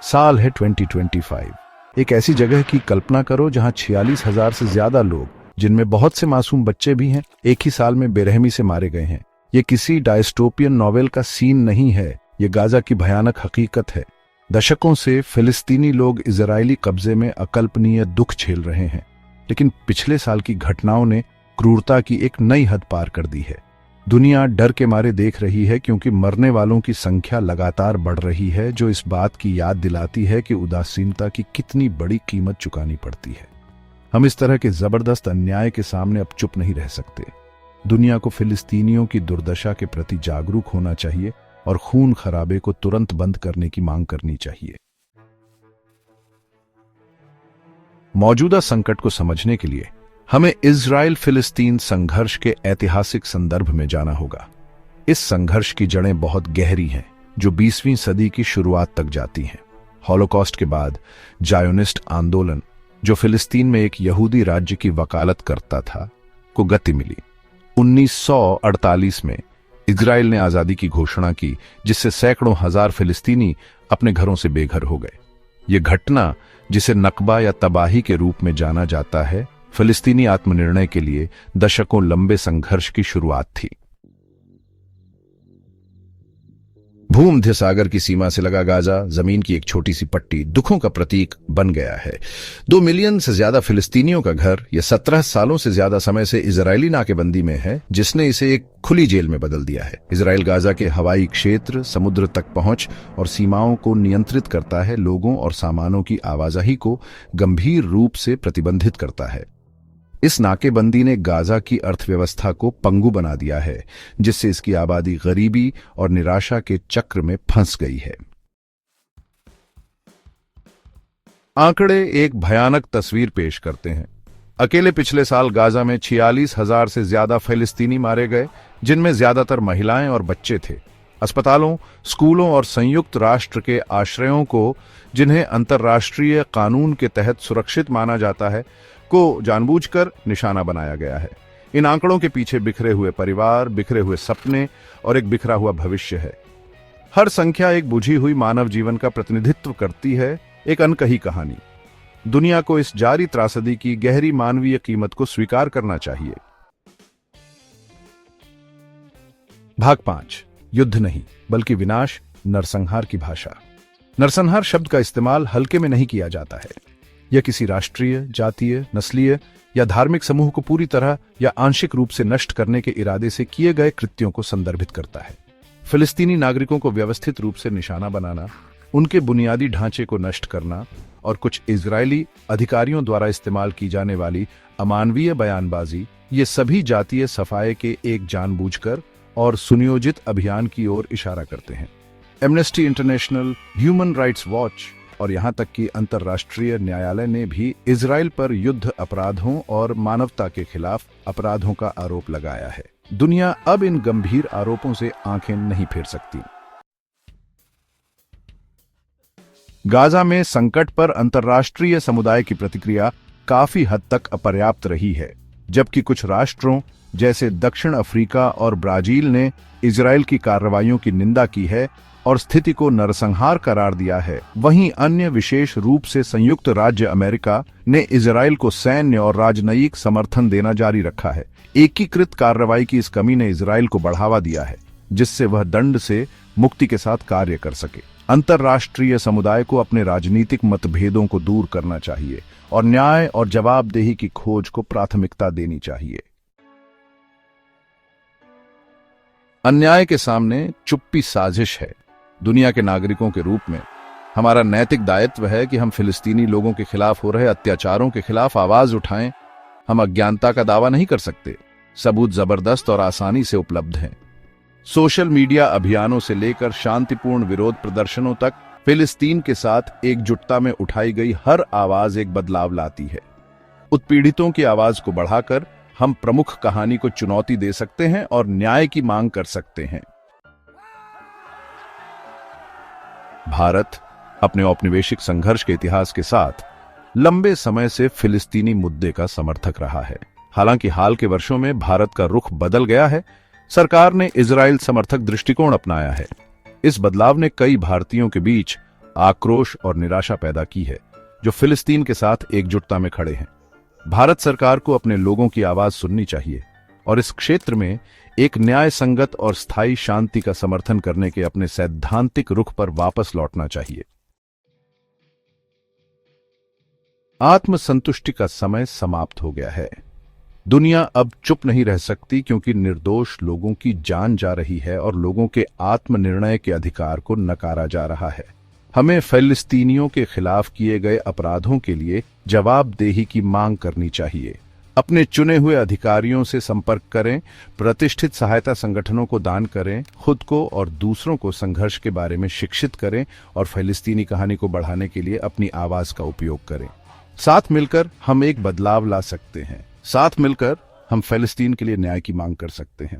साल है 2025। एक ऐसी जगह की कल्पना करो जहां 46,000 से ज्यादा लोग, जिनमें बहुत से मासूम बच्चे भी हैं, एक ही साल में बेरहमी से मारे गए हैं। ये किसी डायस्टोपियन नॉवेल का सीन नहीं है, ये गाजा की भयानक हकीकत है। दशकों से फिलिस्तीनी लोग इजरायली कब्जे में अकल्पनीय दुख झेल रहे हैं, लेकिन पिछले साल की घटनाओं ने क्रूरता की एक नई हद पार कर दी है। दुनिया डर के मारे देख रही है, क्योंकि मरने वालों की संख्या लगातार बढ़ रही है, जो इस बात की याद दिलाती है कि उदासीनता की कितनी बड़ी कीमत चुकानी पड़ती है। हम इस तरह के जबरदस्त अन्याय के सामने अब चुप नहीं रह सकते। दुनिया को फिलिस्तीनियों की दुर्दशा के प्रति जागरूक होना चाहिए और खून खराबे को तुरंत बंद करने की मांग करनी चाहिए। मौजूदा संकट को समझने के लिए हमें इजराइल फिलिस्तीन संघर्ष के ऐतिहासिक संदर्भ में जाना होगा। इस संघर्ष की जड़ें बहुत गहरी हैं, जो 20वीं सदी की शुरुआत तक जाती हैं। हॉलोकॉस्ट के बाद जायोनिस्ट आंदोलन, जो फिलिस्तीन में एक यहूदी राज्य की वकालत करता था, को गति मिली। 1948 में इजराइल ने आजादी की घोषणा की, जिससे सैकड़ों हजार फिलिस्तीनी अपने घरों से बेघर हो गए। यह घटना, जिसे नकबा या तबाही के रूप में जाना जाता है, फिलिस्तीनी आत्मनिर्णय के लिए दशकों लंबे संघर्ष की शुरुआत थी। भूमध्य सागर की सीमा से लगा गाजा, जमीन की एक छोटी सी पट्टी, दुखों का प्रतीक बन गया है। 2 मिलियन से ज्यादा फिलिस्तीनियों का घर यह 17 सालों से ज्यादा समय से इजरायली नाकेबंदी में है, जिसने इसे एक खुली जेल में बदल दिया है। इजराइल गाजा के हवाई क्षेत्र, समुद्र तक पहुंच और सीमाओं को नियंत्रित करता है, लोगों और सामानों की आवाजाही को गंभीर रूप से प्रतिबंधित करता है। इस नाकेबंदी ने गाजा की अर्थव्यवस्था को पंगु बना दिया है, जिससे इसकी आबादी गरीबी और निराशा के चक्र में फंस गई है। आंकड़े एक भयानक तस्वीर पेश करते हैं। अकेले पिछले साल गाजा में 46,000 से ज्यादा फिलिस्तीनी मारे गए, जिनमें ज्यादातर महिलाएं और बच्चे थे। अस्पतालों, स्कूलों और संयुक्त राष्ट्र के आश्रयों को, जिन्हें अंतर्राष्ट्रीय कानून के तहत सुरक्षित माना जाता है, को जानबूझकर निशाना बनाया गया है। इन आंकड़ों के पीछे बिखरे हुए परिवार, बिखरे हुए सपने और एक बिखरा हुआ भविष्य है। हर संख्या एक बुझी हुई मानव जीवन का प्रतिनिधित्व करती है, एक अनकही कहानी। दुनिया को इस जारी त्रासदी की गहरी मानवीय कीमत को स्वीकार करना चाहिए। भाग 5, युद्ध नहीं बल्कि विनाश, नरसंहार की भाषा। नरसंहार शब्द का इस्तेमाल हल्के में नहीं किया जाता है। यह किसी राष्ट्रीय, जातीय, नस्लीय या धार्मिक समूह को पूरी तरह या आंशिक रूप से नष्ट करने के इरादे से किए गए कृत्यों को संदर्भित करता है। फिलिस्तीनी नागरिकों को व्यवस्थित रूप से निशाना बनाना, उनके बुनियादी ढांचे को नष्ट करना और कुछ इजरायली अधिकारियों द्वारा इस्तेमाल की जाने वाली अमानवीय बयानबाजी, ये सभी जातीय सफाये के एक जानबूझकर और सुनियोजित अभियान की ओर इशारा करते हैं। Amnesty international, human rights watch और यहां तक कि अंतर्राष्ट्रीय न्यायालय ने भी इजराइल पर युद्ध अपराधों और मानवता के खिलाफ अपराधों का आरोप लगाया है। दुनिया अब इन गंभीर आरोपों से आंखें नहीं फेर सकती। गाजा में संकट पर अंतर्राष्ट्रीय समुदाय की प्रतिक्रिया काफी हद तक अपर्याप्त रही है। जबकि कुछ राष्ट्रों जैसे दक्षिण अफ्रीका और ब्राजील ने इजराइल की कार्रवाइयों की निंदा की है और स्थिति को नरसंहार करार दिया है, वहीं अन्य, विशेष रूप से संयुक्त राज्य अमेरिका, ने इजराइल को सैन्य और राजनयिक समर्थन देना जारी रखा है। एकीकृत कार्रवाई की इस कमी ने इजराइल को बढ़ावा दिया है, जिससे वह दंड से मुक्ति के साथ कार्य कर सके। अंतर्राष्ट्रीय समुदाय को अपने राजनीतिक मतभेदों को दूर करना चाहिए और न्याय और जवाबदेही की खोज को प्राथमिकता देनी चाहिए। अन्याय के सामने चुप्पी साजिश है। दुनिया के नागरिकों के रूप में हमारा नैतिक दायित्व है कि हम फिलिस्तीनी लोगों के खिलाफ हो रहे अत्याचारों के खिलाफ आवाज उठाएं। हम अज्ञानता का दावा नहीं कर सकते। सबूत जबरदस्त और आसानी से उपलब्ध हैं। सोशल मीडिया अभियानों से लेकर शांतिपूर्ण विरोध प्रदर्शनों तक, फिलिस्तीन के साथ एकजुटता में उठाई गई हर आवाज एक बदलाव लाती है। उत्पीड़ितों की आवाज को बढ़ाकर हम प्रमुख कहानी को चुनौती दे सकते हैं और न्याय की मांग कर सकते हैं। भारत अपने औपनिवेशिक संघर्ष के इतिहास के साथ लंबे समय से फिलिस्तीनी मुद्दे का समर्थक रहा है। हालांकि हाल के वर्षों में भारत का रुख बदल गया है। सरकार ने इजराइल समर्थक दृष्टिकोण अपनाया है। इस बदलाव ने कई भारतीयों के बीच आक्रोश और निराशा पैदा की है, जो फिलिस्तीन के साथ एकजुटता में खड़े हैं। भारत सरकार को अपने लोगों की आवाज सुननी चाहिए और इस क्षेत्र में एक न्याय संगत और स्थायी शांति का समर्थन करने के अपने सैद्धांतिक रुख पर वापस लौटना चाहिए। आत्मसंतुष्टि का समय समाप्त हो गया है। दुनिया अब चुप नहीं रह सकती, क्योंकि निर्दोष लोगों की जान जा रही है और लोगों के आत्मनिर्णय के अधिकार को नकारा जा रहा है। हमें फिलिस्तीनियों के खिलाफ किए गए अपराधों के लिए जवाबदेही की मांग करनी चाहिए। अपने चुने हुए अधिकारियों से संपर्क करें, प्रतिष्ठित सहायता संगठनों को दान करें, खुद को और दूसरों को संघर्ष के बारे में शिक्षित करें और फिलिस्तीनी कहानी को बढ़ाने के लिए अपनी आवाज का उपयोग करें। साथ मिलकर हम एक बदलाव ला सकते हैं। साथ मिलकर हम फिलिस्तीन के लिए न्याय की मांग कर सकते हैं।